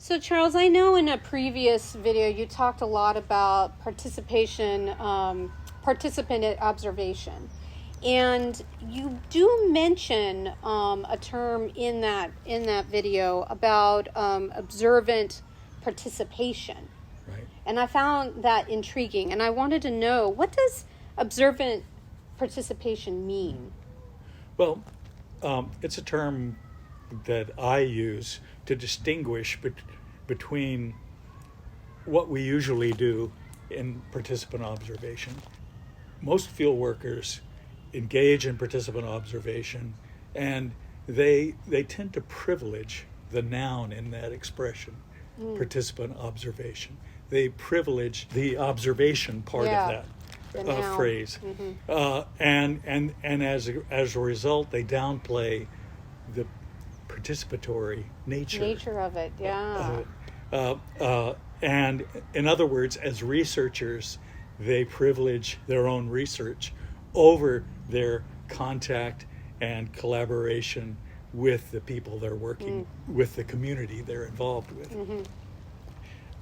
So Charles, I know in a previous video you talked a lot about participation, participant observation, and you do mention a term in that video about observant participation. Right. And I found that intriguing, and I wanted to know, what does observant participation mean? Well, it's a term that I use to distinguish between what we usually do in participant observation. Most field workers engage in participant observation, and they tend to privilege the noun in that expression, participant observation. They privilege the observation part of that phrase, and as a result, they downplay the participatory nature of it. And in other words, as researchers, they privilege their own research over their contact and collaboration with the people they're working with, the community they're involved with.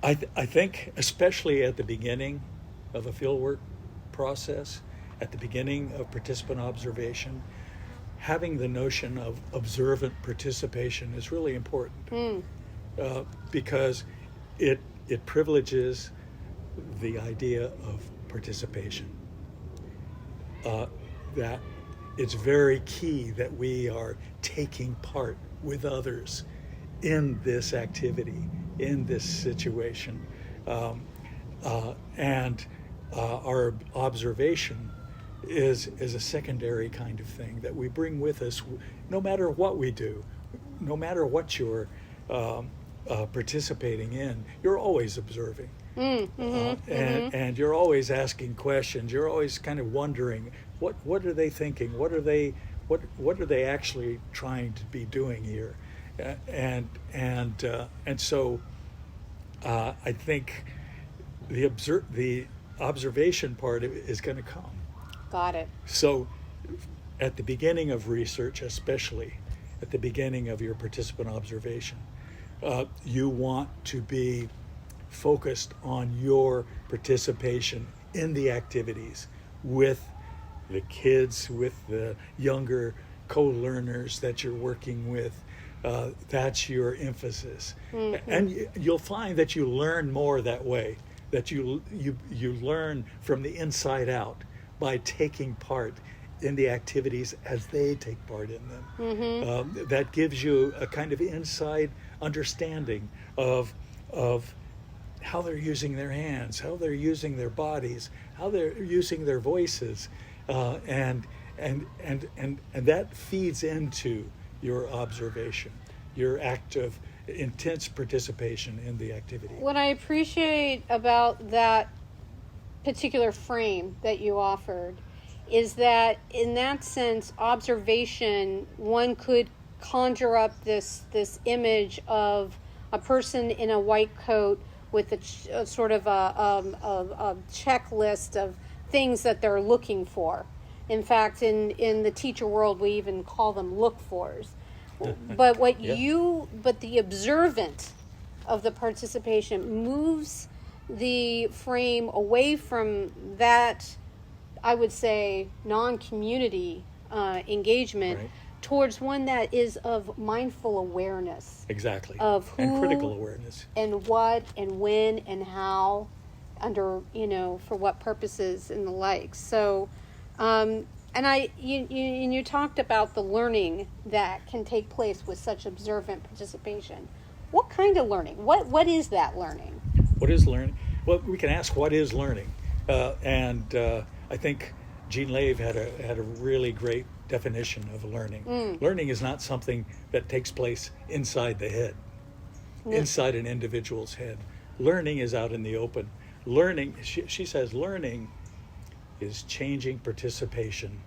I think, especially at the beginning of a fieldwork process, at the beginning of participant observation, having the notion of observant participation is really important, because it privileges the idea of participation. That it's very key that we are taking part with others in this activity, in this situation, and our observation is a secondary kind of thing that we bring with us, no matter what we do, no matter what you're participating in. You're always observing, and you're always asking questions. You're always kind of wondering, what are they thinking? What are they actually trying to be doing here? And so I think the observation part is going to come. Got it. So at the beginning of research, especially at the beginning of your participant observation, you want to be focused on your participation in the activities with the kids, with the younger co-learners that you're working with. That's your emphasis. And you'll find that you learn more that way, that you learn from the inside out by taking part in the activities as they take part in them. That gives you a kind of inside understanding of how they're using their hands, how they're using their bodies, how they're using their voices, and that feeds into your observation, your act of intense participation in the activity. What I appreciate about that particular frame that you offered is that, in that sense, observation, one could conjure up this image of a person in a white coat with a sort of a checklist of things that they're looking for. In fact, in the teacher world, we even call them look-fors. But but the observant of the participation moves the frame away from that, I would say, non-community engagement, right, towards one that is of mindful awareness. Exactly. Of who and critical awareness. And what and when and how, under, for what purposes and the like. So, and you talked about the learning that can take place with such observant participation. What kind of learning? What is that learning? What is learning? Well, we can ask what is learning, and I think Jean Lave had a really great definition of learning. Learning is not something that takes place inside the head, inside an individual's head. Learning is out in the open. Learning, she says, learning is changing participation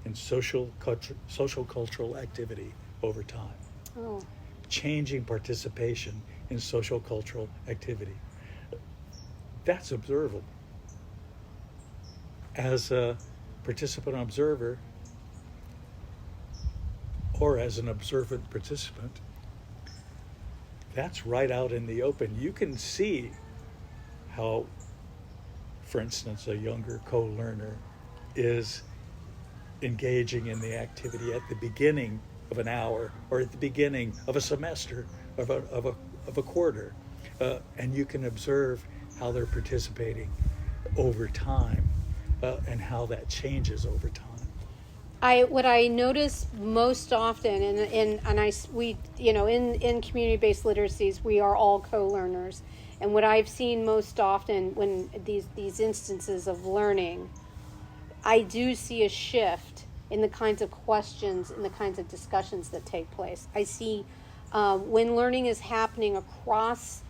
in sociocultural activity over time. Oh. Changing participation in sociocultural activity. That's observable. As a participant observer, or as an observant participant, that's right out in the open. You can see how, for instance, a younger co-learner is engaging in the activity at the beginning of an hour or at the beginning of a semester of a quarter, and you can observe how they're participating over time, and how that changes over time. What I notice most often, we in community-based literacies, we are all co-learners, and what I've seen most often when these instances of learning, I do see a shift in the kinds of questions and the kinds of discussions that take place. I see when learning is happening across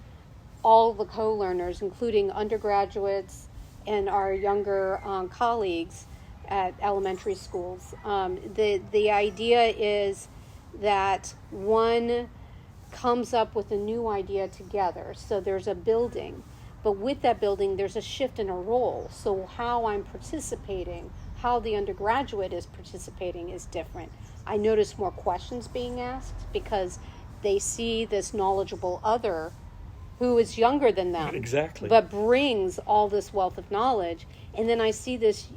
all the co-learners, including undergraduates and our younger colleagues at elementary schools. The idea is that one comes up with a new idea together. So there's a building, but with that building, there's a shift in a role. So how I'm participating, how the undergraduate is participating is different. I notice more questions being asked because they see this knowledgeable other who is younger than them. Exactly. But brings all this wealth of knowledge. And then I see this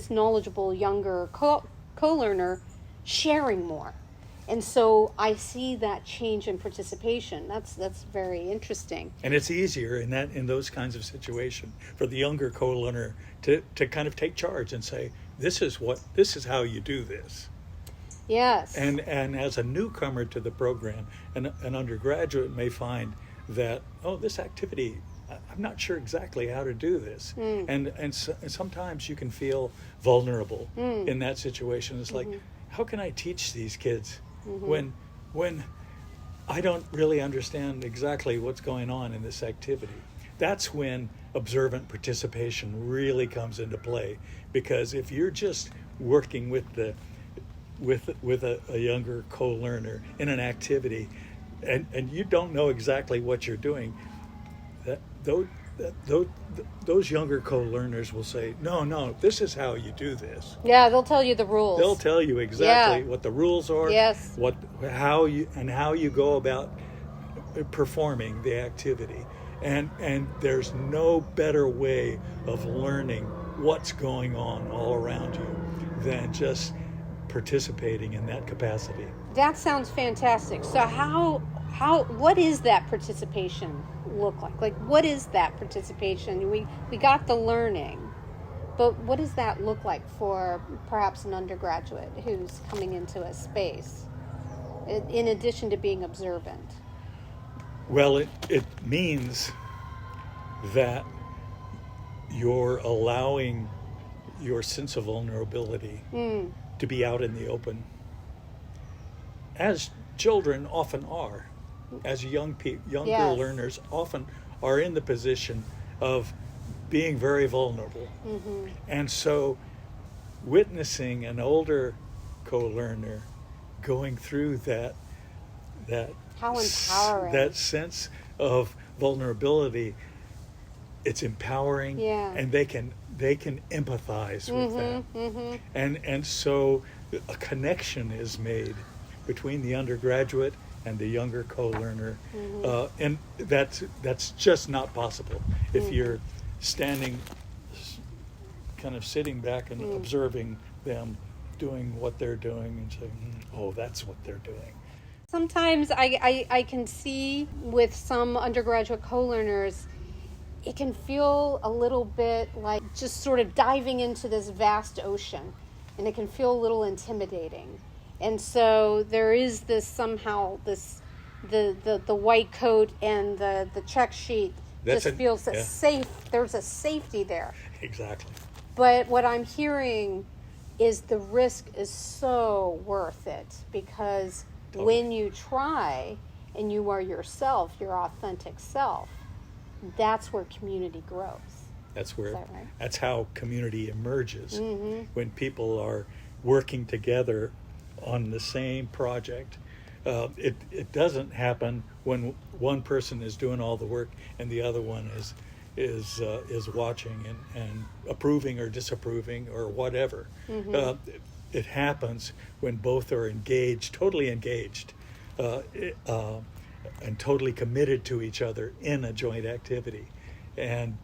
knowledgeable younger co-learner sharing more. And so I see that change in participation. That's very interesting. And it's easier in those kinds of situations for the younger co-learner to kind of take charge and say, this is how you do this. Yes. And as a newcomer to the program, an undergraduate may find that, this activity, I'm not sure exactly how to do this. And sometimes you can feel vulnerable in that situation. It's like, how can I teach these kids when I don't really understand exactly what's going on in this activity? That's when observant participation really comes into play, because if you're just working with a younger co-learner in an activity and you don't know exactly what you're doing, those younger co-learners will say, no, this is how you do this. Yeah, they'll tell you the rules. They'll tell you exactly what the rules are. Yes. How you go about performing the activity. And there's no better way of learning what's going on all around you than just participating in that capacity. That sounds fantastic. So what is that participation look like? Like, what is that participation? We got the learning, but what does that look like for perhaps an undergraduate who's coming into a space, in addition to being observant? Well, it means that you're allowing your sense of vulnerability to be out in the open, as children often are, as younger Yes. learners often are in the position of being very vulnerable. And so witnessing an older co-learner going through that How empowering. that sense of vulnerability, it's empowering. Yeah. And they can empathize with that. And so a connection is made between the undergraduate and the younger co-learner, and that's just not possible if you're standing, kind of sitting back and observing them doing what they're doing and saying, that's what they're doing. Sometimes I can see with some undergraduate co-learners, it can feel a little bit like just sort of diving into this vast ocean, and it can feel a little intimidating. And so there is the white coat and the check sheet feels safe. There's a safety there. Exactly. But what I'm hearing is the risk is so worth it, because when you try and you are yourself, your authentic self, that's where community grows. That's where. Is that right? That's how community emerges, when people are working together on the same project. It doesn't happen when one person is doing all the work and the other one is watching and approving or disapproving or whatever. It happens when both are engaged, totally engaged, totally committed to each other in a joint activity, and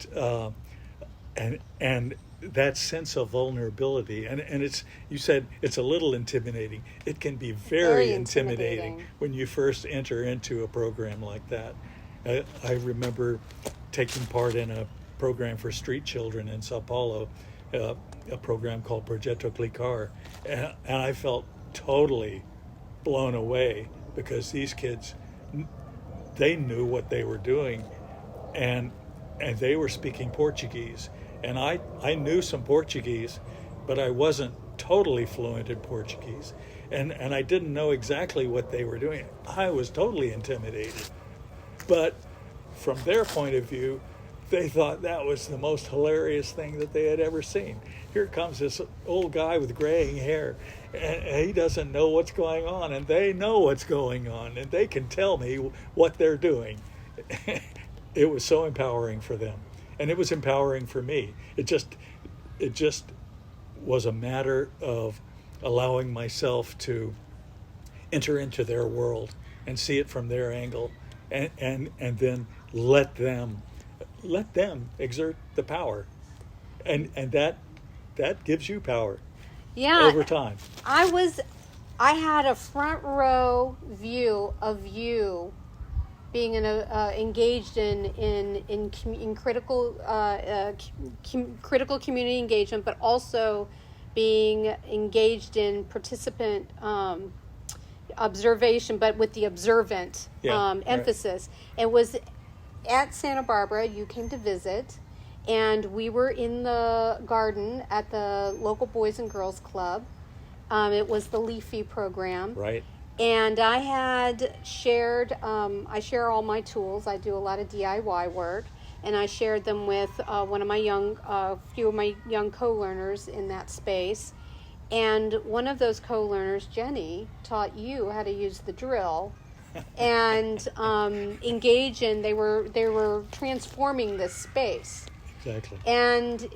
that sense of vulnerability, and it's, you said it's a little intimidating. It can be very intimidating when you first enter into a program like that. I remember taking part in a program for street children in Sao Paulo, a program called Progetto Clicar, and I felt totally blown away because these kids, they knew what they were doing, and they were speaking Portuguese, and I knew some Portuguese, but I wasn't totally fluent in Portuguese, and I didn't know exactly what they were doing. I was totally intimidated, but from their point of view, they thought that was the most hilarious thing that they had ever seen. Here comes this old guy with graying hair, and he doesn't know what's going on, and they know what's going on, and they can tell me what they're doing. It was so empowering for them, and it was empowering for me. It just was a matter of allowing myself to enter into their world and see it from their angle, and then let them exert the power, and that gives you power. Yeah, over time. I had a front row view of you being engaged in critical critical community engagement, but also being engaged in participant observation, but with the observant emphasis. Right. It was at Santa Barbara. You came to visit, and we were in the garden at the local Boys and Girls Club. It was the Leafy program. Right. And I had shared, I share all my tools. I do a lot of DIY work, and I shared them with one of my few of my young co-learners in that space. And one of those co-learners, Jenny, taught you how to use the drill and engage in. They were transforming this space. Exactly. And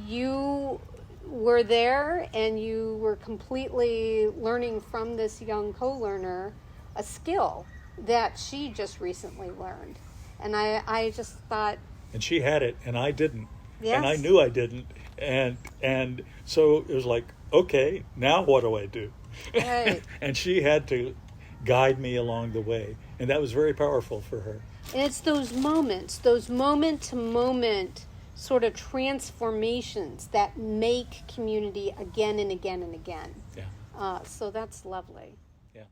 you were there, and you were completely learning from this young co-learner a skill that she just recently learned. And I just thought... And she had it, and I didn't. Yes. And I knew I didn't. And so it was like, okay, now what do I do? Right. And she had to guide me along the way. And that was very powerful for her. And it's those moment-to-moment sort of transformations that make community again and again and again. Yeah. So that's lovely. Yeah.